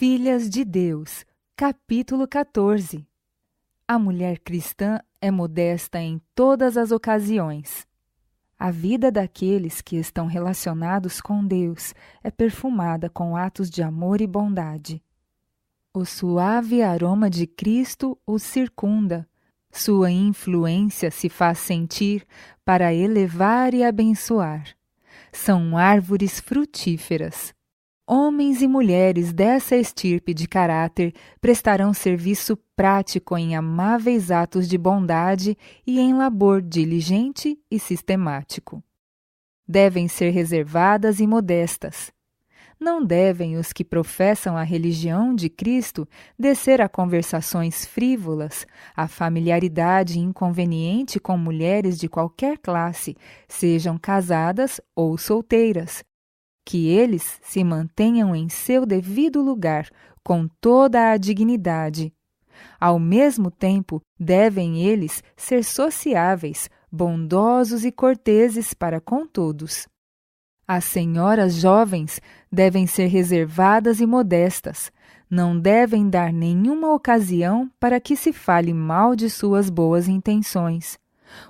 Filhas de Deus, capítulo 14. A mulher cristã é modesta em todas as ocasiões. A vida daqueles que estão relacionados com Deus é perfumada com atos de amor e bondade. O suave aroma de Cristo os circunda. Sua influência se faz sentir para elevar e abençoar. São árvores frutíferas. Homens e mulheres dessa estirpe de caráter prestarão serviço prático em amáveis atos de bondade e em labor diligente e sistemático. Devem ser reservadas e modestas. Não devem os que professam a religião de Cristo descer a conversações frívolas, a familiaridade inconveniente com mulheres de qualquer classe, sejam casadas ou solteiras. Que eles se mantenham em seu devido lugar, com toda a dignidade. Ao mesmo tempo, devem eles ser sociáveis, bondosos e corteses para com todos. As senhoras jovens devem ser reservadas e modestas, não devem dar nenhuma ocasião para que se fale mal de suas boas intenções.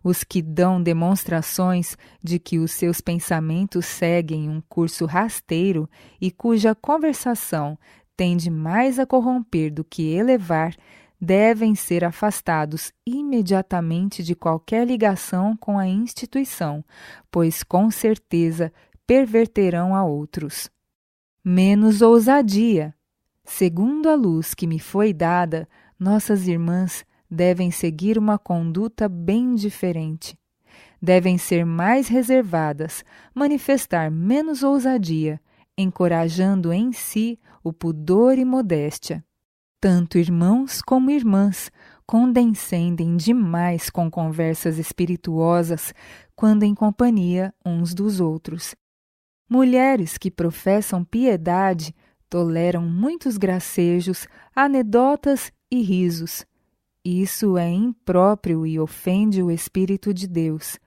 Os que dão demonstrações de que os seus pensamentos seguem um curso rasteiro e cuja conversação tende mais a corromper do que elevar, devem ser afastados imediatamente de qualquer ligação com a instituição, pois com certeza perverterão a outros. Menos ousadia. Segundo a luz que me foi dada, nossas irmãs devem seguir uma conduta bem diferente. Devem ser mais reservadas, manifestar menos ousadia, encorajando em si o pudor e modéstia. Tanto irmãos como irmãs condescendem demais com conversas espirituosas quando em companhia uns dos outros. Mulheres que professam piedade toleram muitos gracejos, anedotas e risos. Isso é impróprio e ofende o Espírito de Deus.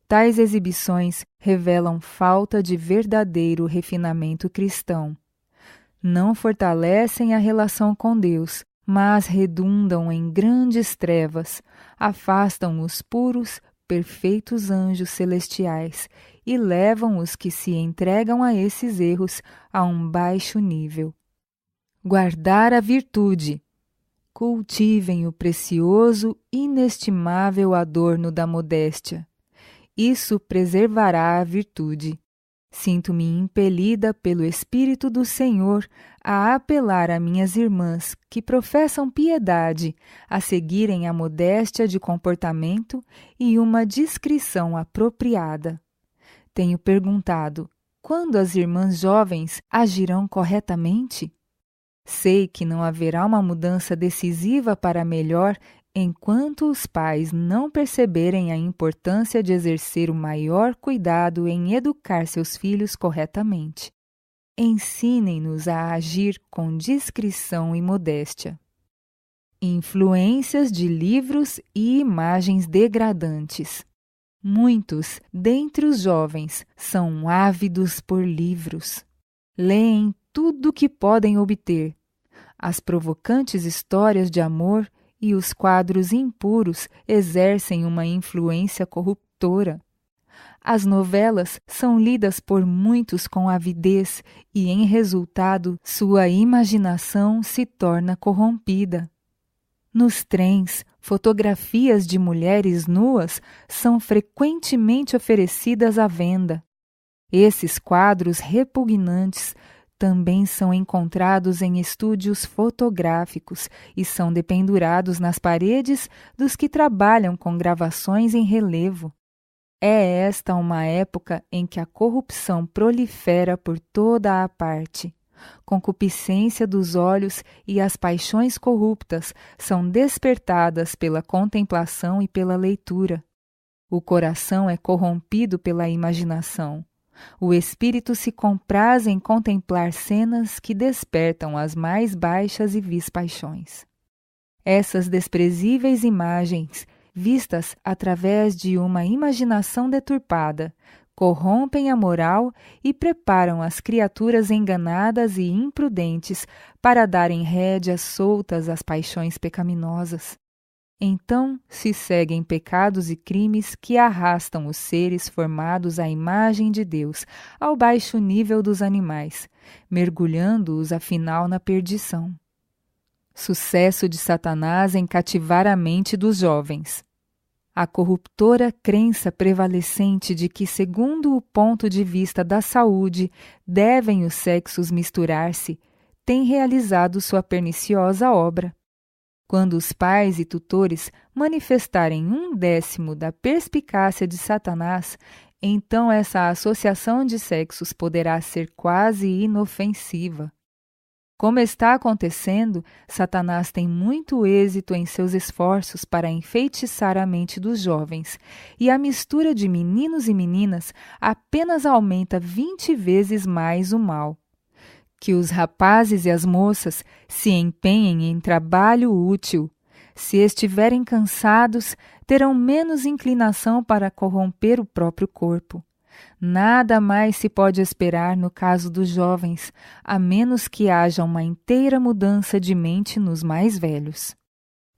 Tais exibições revelam falta de verdadeiro refinamento cristão. Não fortalecem a relação com Deus, mas redundam em grandes trevas, afastam os puros, perfeitos anjos celestiais e levam os que se entregam a esses erros a um baixo nível. Guardar a virtude. Cultivem o precioso, inestimável adorno da modéstia. Isso preservará a virtude. Sinto-me impelida pelo Espírito do Senhor a apelar a minhas irmãs que professam piedade a seguirem a modéstia de comportamento e uma discrição apropriada. Tenho perguntado: quando as irmãs jovens agirão corretamente? Sei que não haverá uma mudança decisiva para melhor enquanto os pais não perceberem a importância de exercer o maior cuidado em educar seus filhos corretamente. Ensinem-nos a agir com discrição e modéstia. Influências de livros e imagens degradantes. Muitos dentre os jovens são ávidos por livros. Leem tudo o que podem obter. As provocantes histórias de amor e os quadros impuros exercem uma influência corruptora. As novelas são lidas por muitos com avidez e, em resultado, sua imaginação se torna corrompida. Nos trens, fotografias de mulheres nuas são frequentemente oferecidas à venda. Esses quadros repugnantes também são encontrados em estúdios fotográficos e são dependurados nas paredes dos que trabalham com gravações em relevo. É esta uma época em que a corrupção prolifera por toda a parte. Concupiscência dos olhos e as paixões corruptas são despertadas pela contemplação e pela leitura. O coração é corrompido pela imaginação. O espírito se compraz em contemplar cenas que despertam as mais baixas e vis paixões. Essas desprezíveis imagens, vistas através de uma imaginação deturpada, corrompem a moral e preparam as criaturas enganadas e imprudentes para darem rédeas soltas às paixões pecaminosas. Então se seguem pecados e crimes que arrastam os seres formados à imagem de Deus ao baixo nível dos animais, mergulhando-os afinal na perdição. Sucesso de Satanás em cativar a mente dos jovens. A corruptora crença prevalecente de que, segundo o ponto de vista da saúde, devem os sexos misturar-se, tem realizado sua perniciosa obra. Quando os pais e tutores manifestarem 1/10 da perspicácia de Satanás, então essa associação de sexos poderá ser quase inofensiva. Como está acontecendo, Satanás tem muito êxito em seus esforços para enfeitiçar a mente dos jovens, e a mistura de meninos e meninas apenas aumenta 20 vezes mais o mal. Que os rapazes e as moças se empenhem em trabalho útil. Se estiverem cansados, terão menos inclinação para corromper o próprio corpo. Nada mais se pode esperar no caso dos jovens, a menos que haja uma inteira mudança de mente nos mais velhos.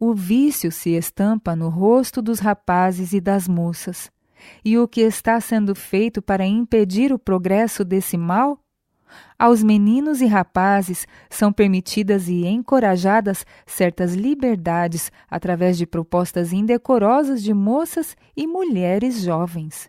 O vício se estampa no rosto dos rapazes e das moças. E o que está sendo feito para impedir o progresso desse mal? Aos meninos e rapazes são permitidas e encorajadas certas liberdades através de propostas indecorosas de moças e mulheres jovens.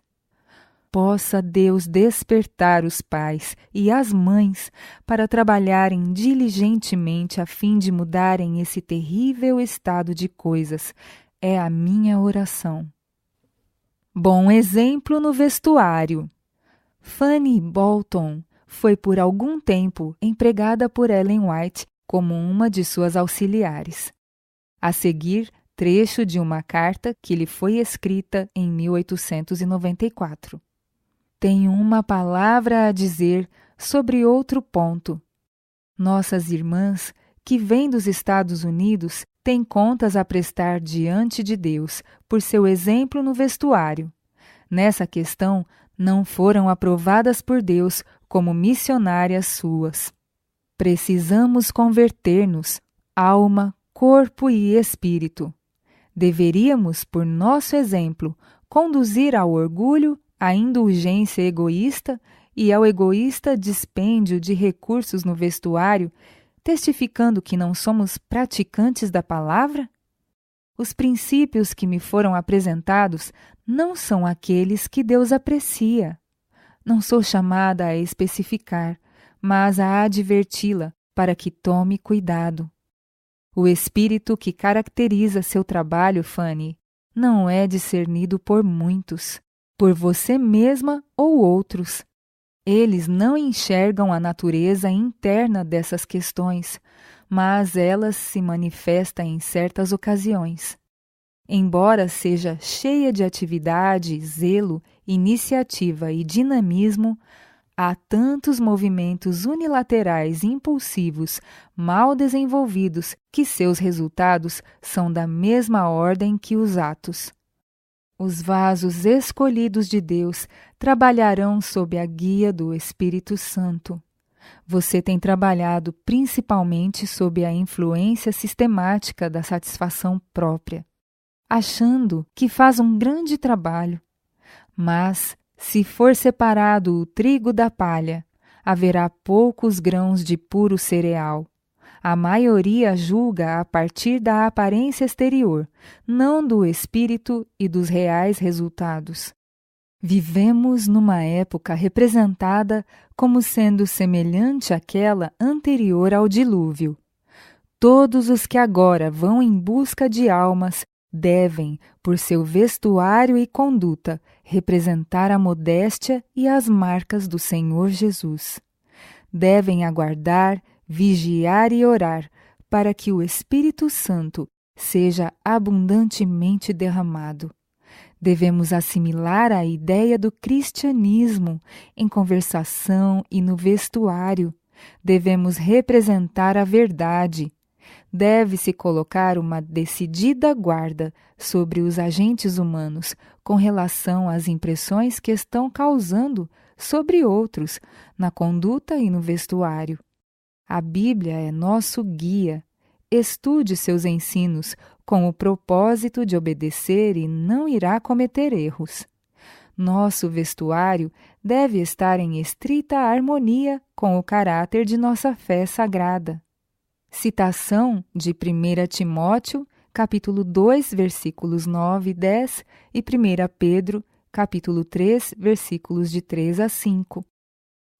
Possa Deus despertar os pais e as mães para trabalharem diligentemente a fim de mudarem esse terrível estado de coisas. É a minha oração. Bom exemplo no vestuário. Fanny Bolton foi por algum tempo empregada por Ellen White como uma de suas auxiliares. A seguir, trecho de uma carta que lhe foi escrita em 1894. Tenho uma palavra a dizer sobre outro ponto. Nossas irmãs, que vêm dos Estados Unidos, têm contas a prestar diante de Deus por seu exemplo no vestuário. Nessa questão, não foram aprovadas por Deus como missionárias suas. Precisamos converter-nos, alma, corpo e espírito. Deveríamos, por nosso exemplo, conduzir ao orgulho, à indulgência egoísta e ao egoísta dispêndio de recursos no vestuário, testificando que não somos praticantes da palavra? Os princípios que me foram apresentados não são aqueles que Deus aprecia. Não sou chamada a especificar, mas a adverti-la para que tome cuidado. O espírito que caracteriza seu trabalho, Fanny, não é discernido por muitos, por você mesma ou outros. Eles não enxergam a natureza interna dessas questões, mas elas se manifestam em certas ocasiões. Embora seja cheia de atividade, zelo, iniciativa e dinamismo, há tantos movimentos unilaterais impulsivos, mal desenvolvidos, que seus resultados são da mesma ordem que os atos. Os vasos escolhidos de Deus trabalharão sob a guia do Espírito Santo. Você tem trabalhado principalmente sob a influência sistemática da satisfação própria, achando que faz um grande trabalho. Mas, se for separado o trigo da palha, haverá poucos grãos de puro cereal. A maioria julga a partir da aparência exterior, não do espírito e dos reais resultados. Vivemos numa época representada como sendo semelhante àquela anterior ao dilúvio. Todos os que agora vão em busca de almas devem, por seu vestuário e conduta, representar a modéstia e as marcas do Senhor Jesus. Devem aguardar, vigiar e orar para que o Espírito Santo seja abundantemente derramado. Devemos assimilar a ideia do cristianismo em conversação e no vestuário. Devemos representar a verdade. deve-se colocar uma decidida guarda sobre os agentes humanos com relação às impressões que estão causando sobre outros, na conduta e no vestuário. A Bíblia é nosso guia. Estude seus ensinos com o propósito de obedecer e não irá cometer erros. Nosso vestuário deve estar em estrita harmonia com o caráter de nossa fé sagrada. Citação de 1 Timóteo, capítulo 2, versículos 9 e 10 e 1 Pedro, capítulo 3, versículos de 3 a 5.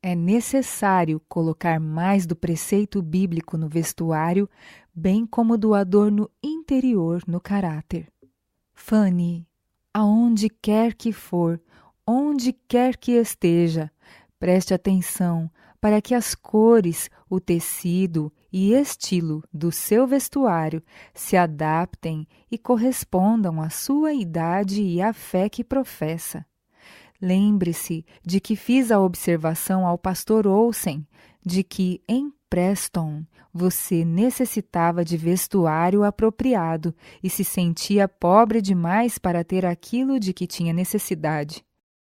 É necessário colocar mais do preceito bíblico no vestuário, bem como do adorno interior no caráter. Fanny, aonde quer que for, onde quer que esteja, preste atenção para que as cores, o tecido e estilo do seu vestuário se adaptem e correspondam à sua idade e à fé que professa. Lembre-se de que fiz a observação ao pastor Olsen de que em Preston você necessitava de vestuário apropriado e se sentia pobre demais para ter aquilo de que tinha necessidade.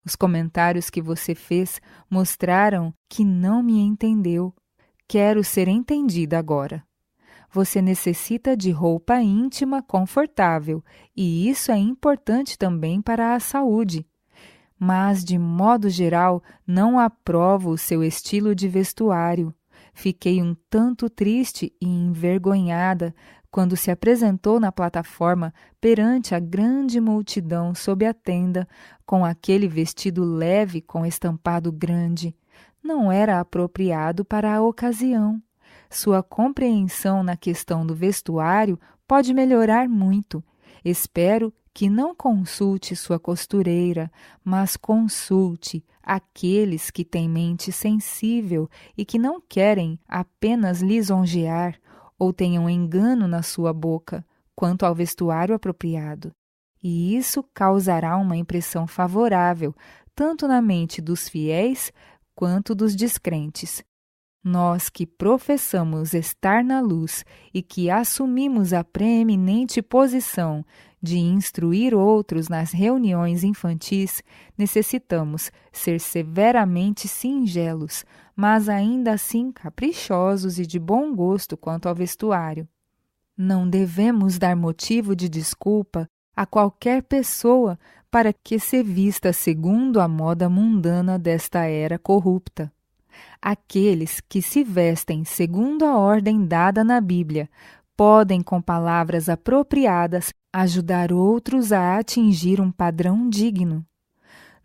Os comentários que você fez mostraram que não me entendeu. Quero ser entendida agora. Você necessita de roupa íntima confortável e isso é importante também para a saúde. Mas, de modo geral, não aprovo o seu estilo de vestuário. Fiquei um tanto triste e envergonhada quando se apresentou na plataforma perante a grande multidão sob a tenda, com aquele vestido leve com estampado grande. Não era apropriado para a ocasião. Sua compreensão na questão do vestuário pode melhorar muito. Espero que não consulte sua costureira, mas consulte aqueles que têm mente sensível e que não querem apenas lisonjear ou tenham engano na sua boca quanto ao vestuário apropriado. E isso causará uma impressão favorável, tanto na mente dos fiéis quanto dos descrentes. Nós que professamos estar na luz e que assumimos a preeminente posição de instruir outros nas reuniões infantis, necessitamos ser severamente singelos, mas ainda assim caprichosos e de bom gosto quanto ao vestuário. Não devemos dar motivo de desculpa a qualquer pessoa para que se vista segundo a moda mundana desta era corrupta. Aqueles que se vestem segundo a ordem dada na Bíblia podem, com palavras apropriadas, ajudar outros a atingir um padrão digno.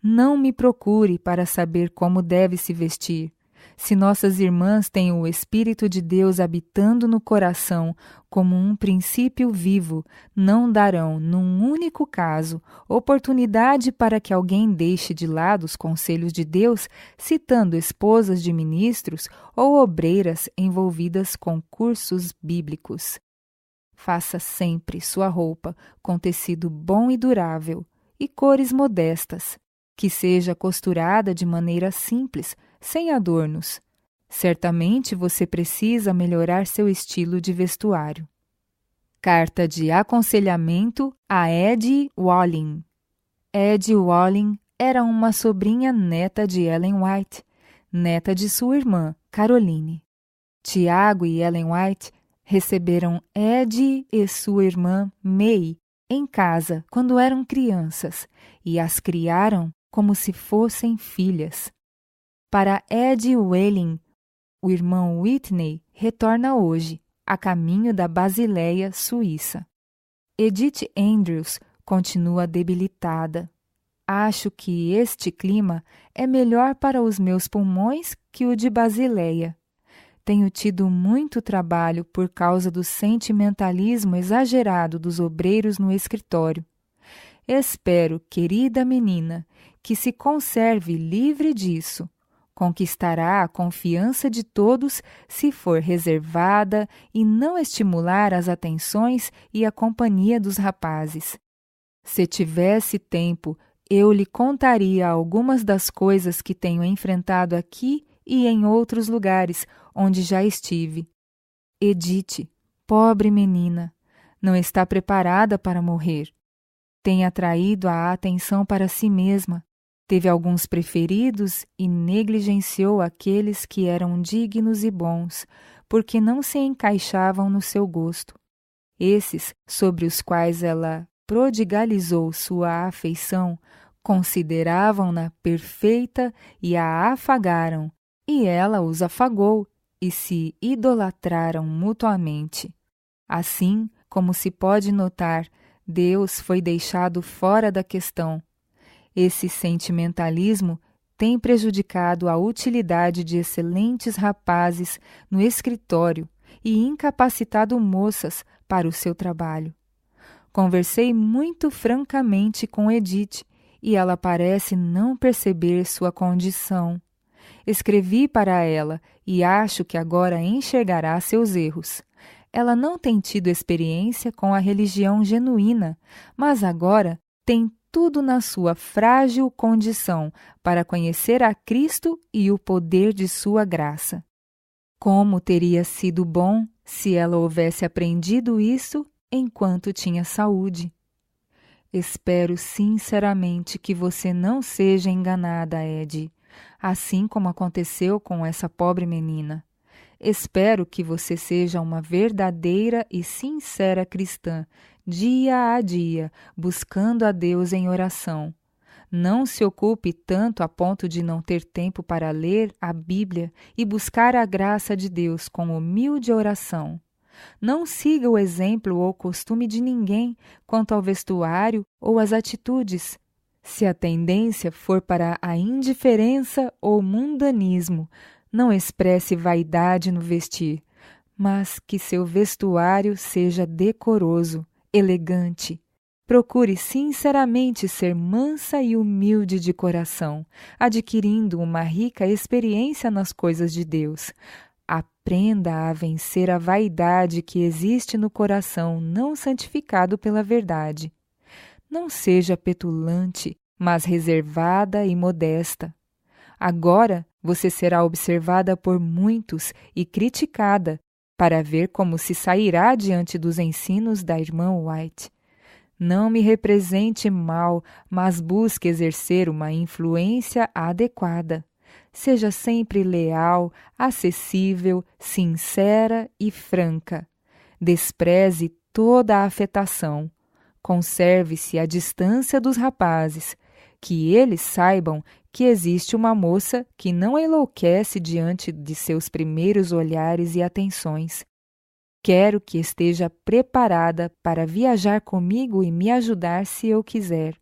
Não me procure para saber como deve se vestir. Se nossas irmãs têm o Espírito de Deus habitando no coração como um princípio vivo, não darão, num único caso, oportunidade para que alguém deixe de lado os conselhos de Deus, citando esposas de ministros ou obreiras envolvidas com cursos bíblicos. Faça sempre sua roupa com tecido bom e durável e cores modestas, que seja costurada de maneira simples, sem adornos. Certamente você precisa melhorar seu estilo de vestuário. Carta de aconselhamento a Eddie Walling. Eddie Walling era uma sobrinha neta de Ellen White, neta de sua irmã, Caroline. Tiago e Ellen White receberam Eddie e sua irmã, May, em casa quando eram crianças e as criaram como se fossem filhas. Para Eddie Walling, o irmão Whitney retorna hoje, a caminho da Basileia, Suíça. Edith Andrews continua debilitada. Acho que este clima é melhor para os meus pulmões que o de Basileia. Tenho tido muito trabalho por causa do sentimentalismo exagerado dos obreiros no escritório. Espero, querida menina, que se conserve livre disso. Conquistará a confiança de todos se for reservada e não estimular as atenções e a companhia dos rapazes. Se tivesse tempo, eu lhe contaria algumas das coisas que tenho enfrentado aqui e em outros lugares onde já estive. Edith, Pobre menina, não está preparada para morrer. Tem atraído a atenção para si mesma, teve alguns preferidos e negligenciou aqueles que eram dignos e bons, porque não se encaixavam no seu gosto. Esses, sobre os quais ela prodigalizou sua afeição, consideravam-na perfeita e a afagaram, e ela os afagou, e se idolatraram mutuamente. Assim, como se pode notar, Deus foi deixado fora da questão. Esse sentimentalismo tem prejudicado a utilidade de excelentes rapazes no escritório e incapacitado moças para o seu trabalho. Conversei muito francamente com Edith e ela parece não perceber sua condição. Escrevi para ela e acho que agora enxergará seus erros. Ela não tem tido experiência com a religião genuína, mas agora tem tudo na sua frágil condição para conhecer a Cristo e o poder de sua graça. Como teria sido bom se ela houvesse aprendido isso enquanto tinha saúde. Espero sinceramente que você não seja enganada, Ed, assim como aconteceu com essa pobre menina. Espero que você seja uma verdadeira e sincera cristã, dia a dia, buscando a Deus em oração. Não se ocupe tanto a ponto de não ter tempo para ler a Bíblia e buscar a graça de Deus com humilde oração. Não siga o exemplo ou costume de ninguém quanto ao vestuário ou às atitudes. Se a tendência for para a indiferença ou mundanismo, não expresse vaidade no vestir, mas que seu vestuário seja decoroso, elegante. Procure sinceramente ser mansa e humilde de coração, adquirindo uma rica experiência nas coisas de Deus. Aprenda a vencer a vaidade que existe no coração não santificado pela verdade. Não seja petulante, mas reservada e modesta. Agora você será observada por muitos e criticada, para ver como se sairá diante dos ensinos da irmã White. Não me represente mal, mas busque exercer uma influência adequada. Seja sempre leal, acessível, sincera e franca. Despreze toda a afetação. Conserve-se à distância dos rapazes, que eles saibam que existe uma moça que não enlouquece diante de seus primeiros olhares e atenções. Quero que esteja preparada para viajar comigo e me ajudar se eu quiser.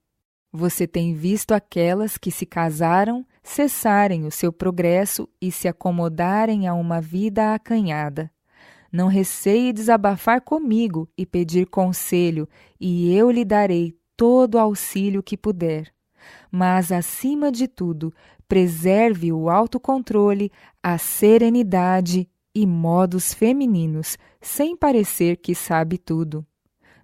Você tem visto aquelas que se casaram cessarem o seu progresso e se acomodarem a uma vida acanhada. Não receie desabafar comigo e pedir conselho, e eu lhe darei todo o auxílio que puder. Mas, acima de tudo, preserve o autocontrole, a serenidade e modos femininos, sem parecer que sabe tudo.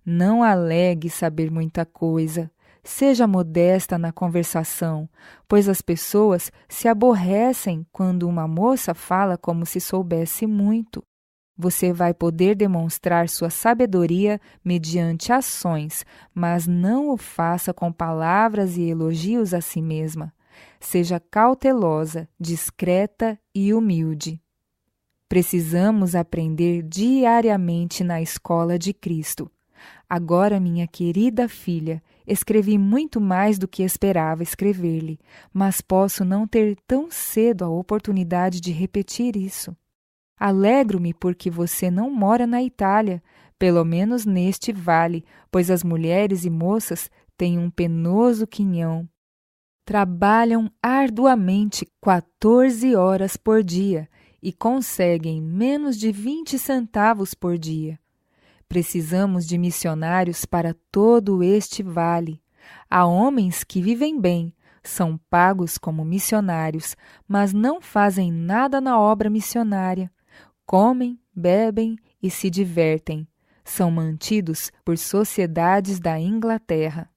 Não alegue saber muita coisa. Seja modesta na conversação, pois as pessoas se aborrecem quando uma moça fala como se soubesse muito. Você vai poder demonstrar sua sabedoria mediante ações, mas não o faça com palavras e elogios a si mesma. Seja cautelosa, discreta e humilde. Precisamos aprender diariamente na escola de Cristo. Agora, minha querida filha, escrevi muito mais do que esperava escrever-lhe, mas posso não ter tão cedo a oportunidade de repetir isso. Alegro-me porque você não mora na Itália, pelo menos neste vale, pois as mulheres e moças têm um penoso quinhão. Trabalham arduamente 14 horas por dia e conseguem menos de 20 centavos por dia. Precisamos de missionários para todo este vale. Há homens que vivem bem, são pagos como missionários, mas não fazem nada na obra missionária. Comem, bebem e se divertem. São mantidos por sociedades da Inglaterra.